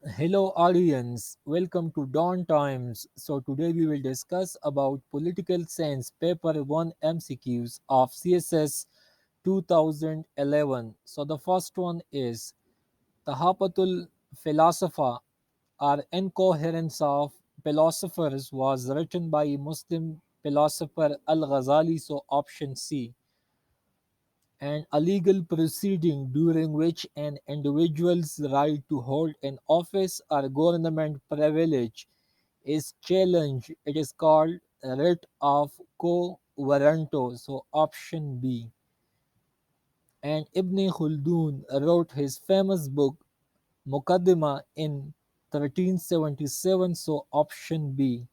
Hello audience, welcome to Dawn Times. So today we will discuss about political science paper 1 MCQs of CSS 2011. So the first one is Tahapatul Philosopher or Incoherence of Philosophers was written by Muslim philosopher Al-Ghazali, so option C. And a legal proceeding during which an individual's right to hold an office or government privilege is challenged, it is called a writ of quo warranto, so option B. And Ibn Khaldun wrote his famous book Muqaddimah in 1377, so option B.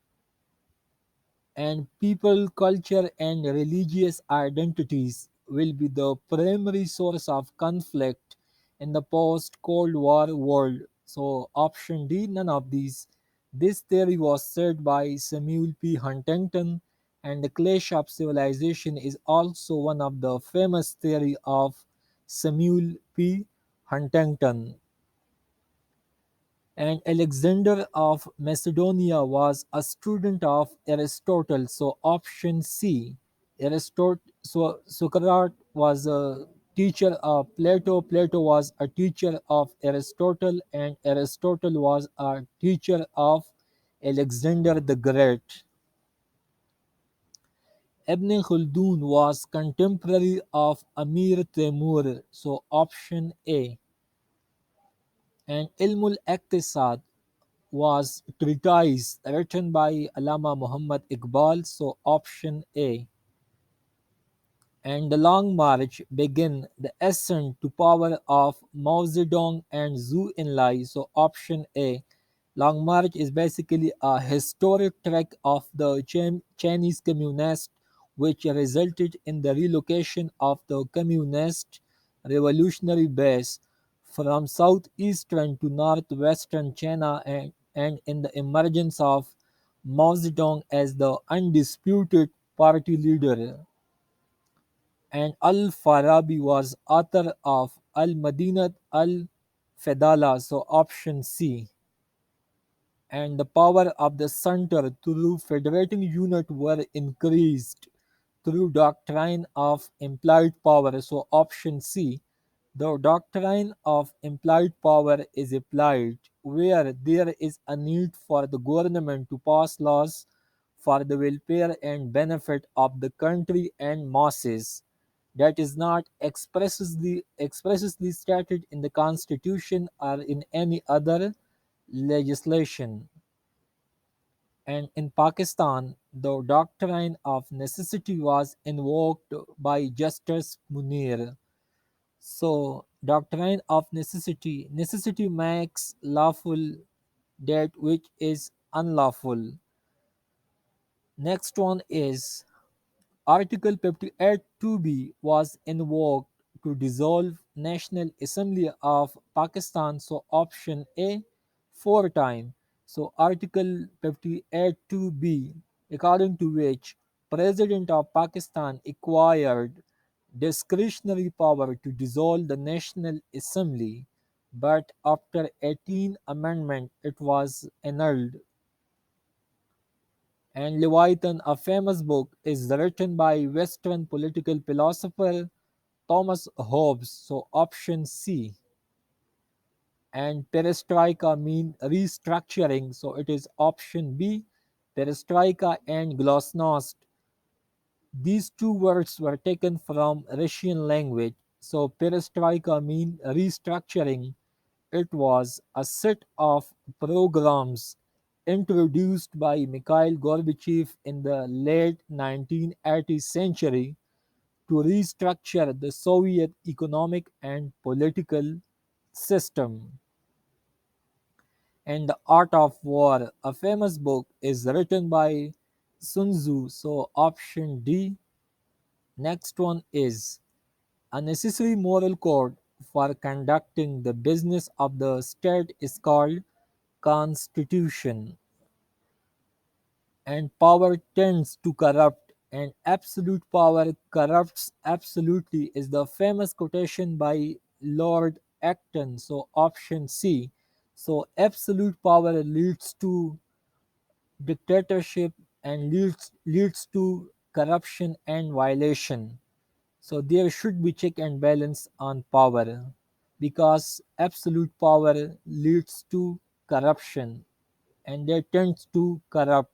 And people, culture, and religious identities will be the primary source of conflict in the post Cold War world. So, option D, none of these. This theory was said by Samuel P. Huntington, and the clash of civilization is also one of the famous theory of Samuel P. Huntington. And Alexander of Macedonia was a student of Aristotle, so option C. Socrates was a teacher of Plato, Plato was a teacher of Aristotle, and Aristotle was a teacher of Alexander the Great. Ibn Khaldun was contemporary of Amir Temur, so option A. And Ilmul Iqtisad was treatise written by Allama Muhammad Iqbal, so option A. And the Long March began the ascent to power of Mao Zedong and Zhou Enlai, so option A. Long March is basically a historic trek of the Chinese communists which resulted in the relocation of the communist revolutionary base from southeastern to northwestern China and in the emergence of Mao Zedong as the undisputed party leader. And Al-Farabi was author of Al-Madinat al-Fadala, so option C. And the power of the center through federating unit were increased through doctrine of implied power, so option C. The doctrine of implied power is applied where there is a need for the government to pass laws for the welfare and benefit of the country and masses that is not expressly stated in the constitution or in any other legislation. And in Pakistan, the doctrine of necessity was invoked by Justice Munir. So, doctrine of necessity makes lawful that which is unlawful. Next one is Article 58 2b was invoked to dissolve National Assembly of Pakistan, so option A, 4 times. So Article 58 2b, according to which President of Pakistan acquired discretionary power to dissolve the National Assembly, but after 18 amendment it was annulled. And Leviathan, a famous book, is written by Western political philosopher Thomas Hobbes, so option C. And perestroika mean restructuring, so it is option B. Perestroika and glasnost. These two words were taken from Russian language. So perestroika mean restructuring. It was a set of programs introduced by Mikhail Gorbachev in the late 1980th century to restructure the Soviet economic and political system. And The Art of War, a famous book, is written by Sun Tzu, so option D. Next one is a necessary moral code for conducting the business of the state is called constitution. And power tends to corrupt, and absolute power corrupts absolutely is the famous quotation by Lord Acton, so option C. So absolute power leads to dictatorship and leads to corruption and violation. So there should be check and balance on power, because absolute power leads to corruption and they tend to corrupt.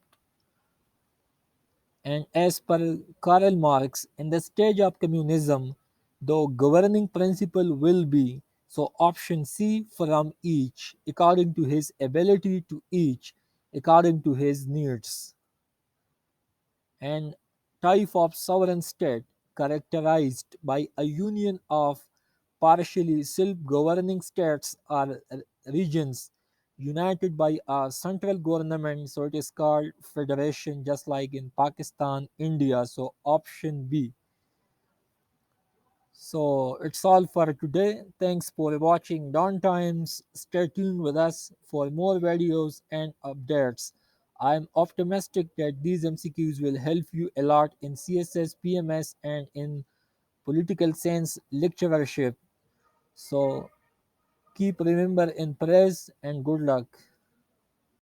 And as per Karl Marx, in the stage of communism, the governing principle will be so option C, from each, according to his ability, to each, according to his needs. And type of sovereign state characterized by a union of partially self-governing states or regions united by a central government, so it is called federation, just like in Pakistan, India. So option B. So it's all for today. Thanks for watching Downtimes. Stay tuned with us for more videos and updates. I'm optimistic that these MCQs will help you a lot in CSS, PMS, and in political science lecturership. So keep remember in praise and good luck.